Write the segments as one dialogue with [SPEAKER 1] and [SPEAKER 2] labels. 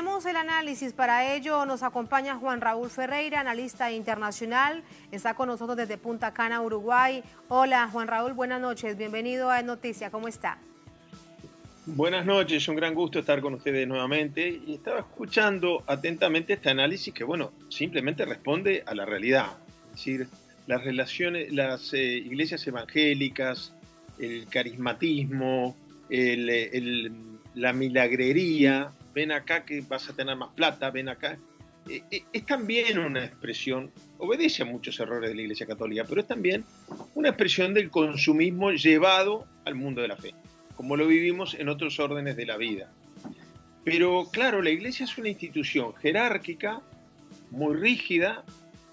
[SPEAKER 1] Ampliamos el análisis. Para ello nos acompaña Juan Raúl Ferreira, analista internacional. Está con nosotros desde Punta Cana, Uruguay. Hola, Juan Raúl, buenas noches. Bienvenido a Noticia. ¿Cómo está?
[SPEAKER 2] Buenas noches, un gran gusto estar con ustedes nuevamente. Y estaba escuchando atentamente este análisis que, bueno, simplemente responde a la realidad. Es decir, las relaciones, las iglesias evangélicas, el carismatismo, la milagrería, ven acá que vas a tener más plata, ven acá. Es también una expresión, obedece a muchos errores de la Iglesia Católica, pero es también una expresión del consumismo llevado al mundo de la fe, como lo vivimos en otros órdenes de la vida. Pero claro, la Iglesia es una institución jerárquica, muy rígida,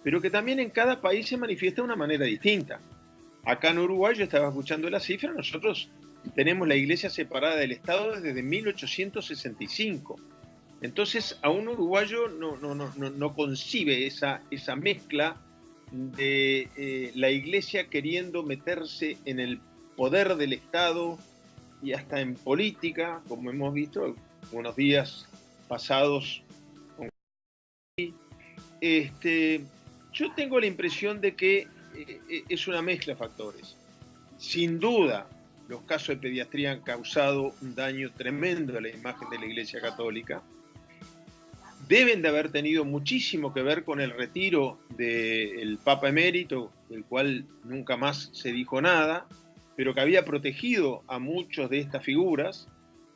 [SPEAKER 2] pero que también en cada país se manifiesta de una manera distinta. Acá en Uruguay, yo estaba escuchando la cifra, nosotros tenemos la Iglesia separada del Estado desde 1865. Entonces, a un uruguayo no concibe esa mezcla de la Iglesia queriendo meterse en el poder del Estado y hasta en política, como hemos visto unos días pasados. Yo tengo la impresión de que es una mezcla de factores. Sin duda, los casos de pediatría han causado un daño tremendo a la imagen de la Iglesia Católica. Deben de haber tenido muchísimo que ver con el retiro del Papa Emérito, del cual nunca más se dijo nada, pero que había protegido a muchos de estas figuras.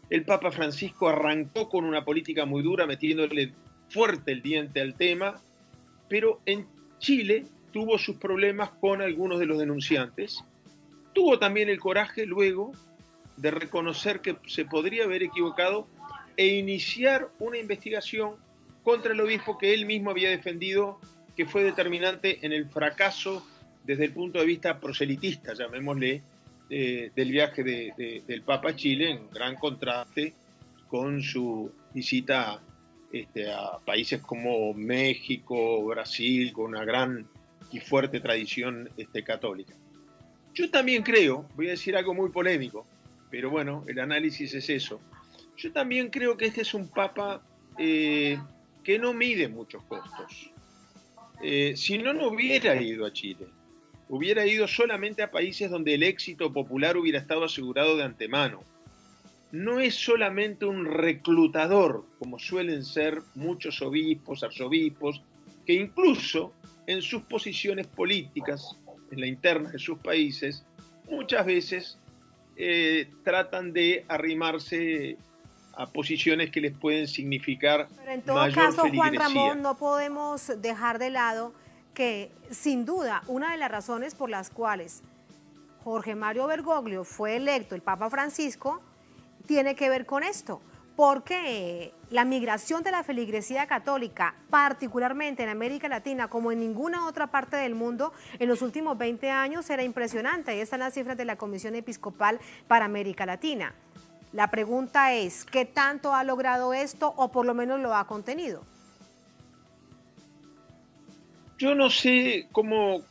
[SPEAKER 2] El Papa Francisco arrancó con una política muy dura, metiéndole fuerte el diente al tema, pero en Chile tuvo sus problemas con algunos de los denunciantes. Tuvo también el coraje luego de reconocer que se podría haber equivocado e iniciar una investigación contra el obispo que él mismo había defendido, que fue determinante en el fracaso desde el punto de vista proselitista, llamémosle, del viaje del Papa a Chile, en gran contraste con su visita a países como México, Brasil, con una gran y fuerte tradición católica. Yo también creo, voy a decir algo muy polémico, pero bueno, el análisis es eso. Yo también creo que este es un Papa que no mide muchos costos. Si no, no hubiera ido a Chile. Hubiera ido solamente a países donde el éxito popular hubiera estado asegurado de antemano. No es solamente un reclutador, como suelen ser muchos obispos, arzobispos, que incluso en sus posiciones políticas, en la interna de sus países, muchas veces tratan de arrimarse a posiciones que les pueden significar
[SPEAKER 1] Pero en todo
[SPEAKER 2] mayor
[SPEAKER 1] caso, Juan
[SPEAKER 2] feligresía.
[SPEAKER 1] Ramón, no podemos dejar de lado que, sin duda, una de las razones por las cuales Jorge Mario Bergoglio fue electo el Papa Francisco tiene que ver con esto, porque la migración de la feligresía católica, particularmente en América Latina, como en ninguna otra parte del mundo, en los últimos 20 años era impresionante. Ahí están las cifras de la Comisión Episcopal para América Latina. La pregunta es, ¿qué tanto ha logrado esto o por lo menos lo ha contenido?
[SPEAKER 2] Yo no sé cómo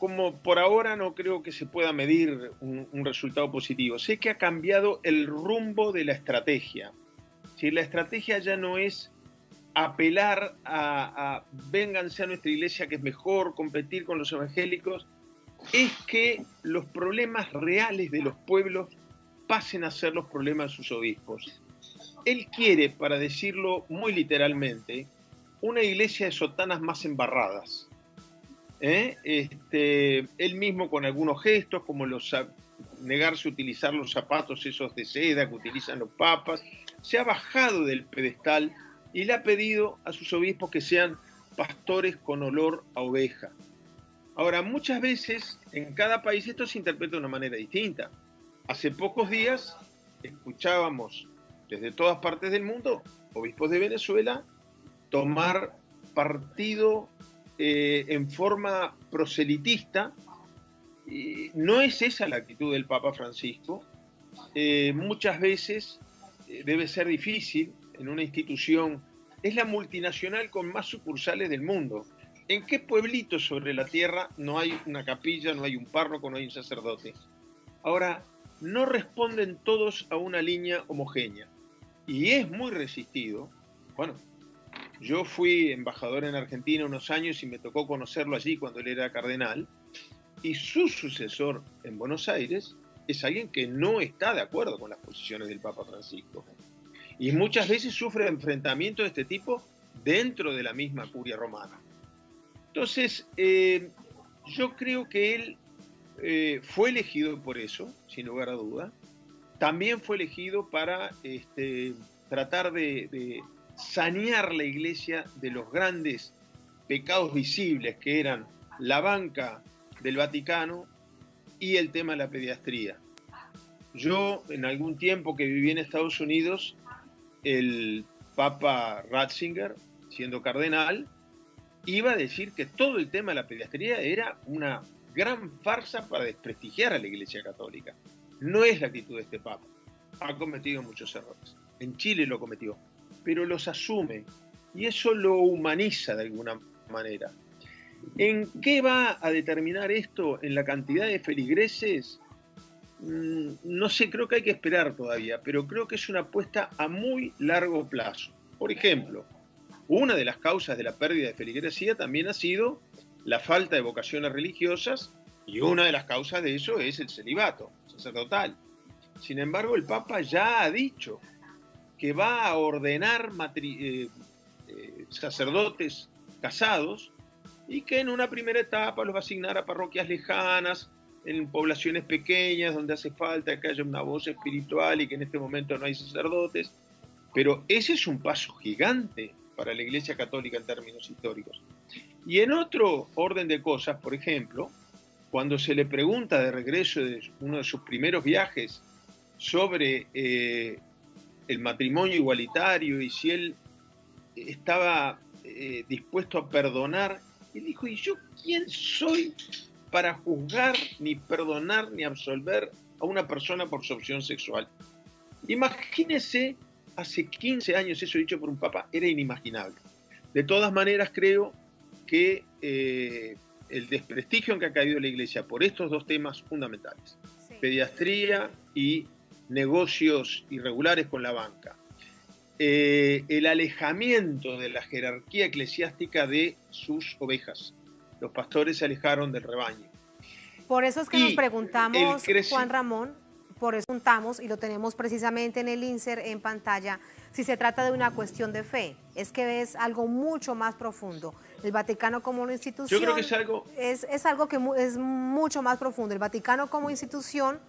[SPEAKER 2] por ahora no creo que se pueda medir un resultado positivo. Sé que ha cambiado el rumbo de la estrategia. Si la estrategia ya no es apelar a vénganse a nuestra iglesia que es mejor, competir con los evangélicos, es que los problemas reales de los pueblos pasen a ser los problemas de sus obispos. Él quiere, para decirlo muy literalmente, una iglesia de sotanas más embarradas. Él mismo con algunos gestos, como negarse a utilizar los zapatos esos de seda que utilizan los papas, se ha bajado del pedestal y le ha pedido a sus obispos que sean pastores con olor a oveja. Ahora, muchas veces en cada país esto se interpreta de una manera distinta. Hace pocos días escuchábamos desde todas partes del mundo obispos de Venezuela tomar partido en forma proselitista. No es esa la actitud del Papa Francisco. Muchas veces debe ser difícil en una institución. Es la multinacional con más sucursales del mundo. ¿En qué pueblito sobre la tierra no hay una capilla, no hay un párroco, no hay un sacerdote? Ahora, no responden todos a una línea homogénea. Y es muy resistido. Bueno, Yo fui embajador en Argentina unos años y me tocó conocerlo allí cuando él era cardenal, y su sucesor en Buenos Aires es alguien que no está de acuerdo con las posiciones del Papa Francisco. Y muchas veces sufre enfrentamientos de este tipo dentro de la misma curia romana. Entonces, yo creo que él fue elegido por eso, sin lugar a duda. También fue elegido para tratar de sanear la Iglesia de los grandes pecados visibles que eran la banca del Vaticano y el tema de la pediatría. Yo, en algún tiempo que viví en Estados Unidos, el Papa Ratzinger, siendo cardenal, iba a decir que todo el tema de la pediatría era una gran farsa para desprestigiar a la Iglesia Católica. No es la actitud de este Papa. Ha cometido muchos errores. En Chile lo cometió, pero los asume y eso lo humaniza de alguna manera. ¿En qué va a determinar esto? ¿En la cantidad de feligreses? No sé, creo que hay que esperar todavía, pero creo que es una apuesta a muy largo plazo. Por ejemplo, una de las causas de la pérdida de feligresía también ha sido la falta de vocaciones religiosas, y una de las causas de eso es el celibato sacerdotal. Sin embargo, el Papa ya ha dicho que va a ordenar sacerdotes casados y que en una primera etapa los va a asignar a parroquias lejanas, en poblaciones pequeñas donde hace falta que haya una voz espiritual y que en este momento no hay sacerdotes. Pero ese es un paso gigante para la Iglesia Católica en términos históricos. Y en otro orden de cosas, por ejemplo, cuando se le pregunta de regreso de uno de sus primeros viajes sobre el matrimonio igualitario y si él estaba dispuesto a perdonar, él dijo: ¿y yo quién soy para juzgar, ni perdonar, ni absolver a una persona por su opción sexual? Imagínese, hace 15 años eso dicho por un papa era inimaginable. De todas maneras, creo que el desprestigio en que ha caído la Iglesia por estos dos temas fundamentales, sí, pediatría y negocios irregulares con la banca, el alejamiento de la jerarquía eclesiástica de sus ovejas. Los pastores se alejaron del rebaño.
[SPEAKER 1] Por eso es que nos preguntamos, Juan Ramón, por eso preguntamos, y lo tenemos precisamente en el insert en pantalla, si se trata de una cuestión de fe. Es que es algo mucho más profundo. El Vaticano como una institución...
[SPEAKER 2] Yo creo que
[SPEAKER 1] es algo que es mucho más profundo. El Vaticano como institución,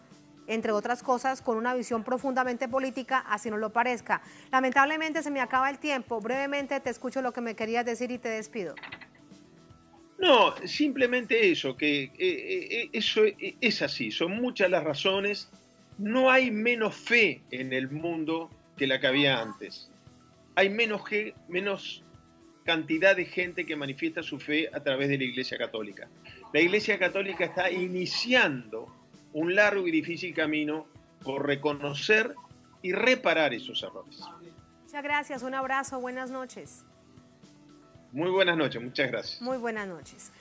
[SPEAKER 1] entre otras cosas, con una visión profundamente política, así no lo parezca. Lamentablemente se me acaba el tiempo. Brevemente te escucho lo que me querías decir y te despido.
[SPEAKER 2] No, simplemente eso, que eso es así, son muchas las razones. No hay menos fe en el mundo que la que había antes. Hay menos cantidad de gente que manifiesta su fe a través de la Iglesia Católica. La Iglesia Católica está iniciando un largo y difícil camino por reconocer y reparar esos errores.
[SPEAKER 1] Muchas gracias, un abrazo, buenas noches.
[SPEAKER 2] Muy buenas noches, muchas gracias.
[SPEAKER 1] Muy buenas noches.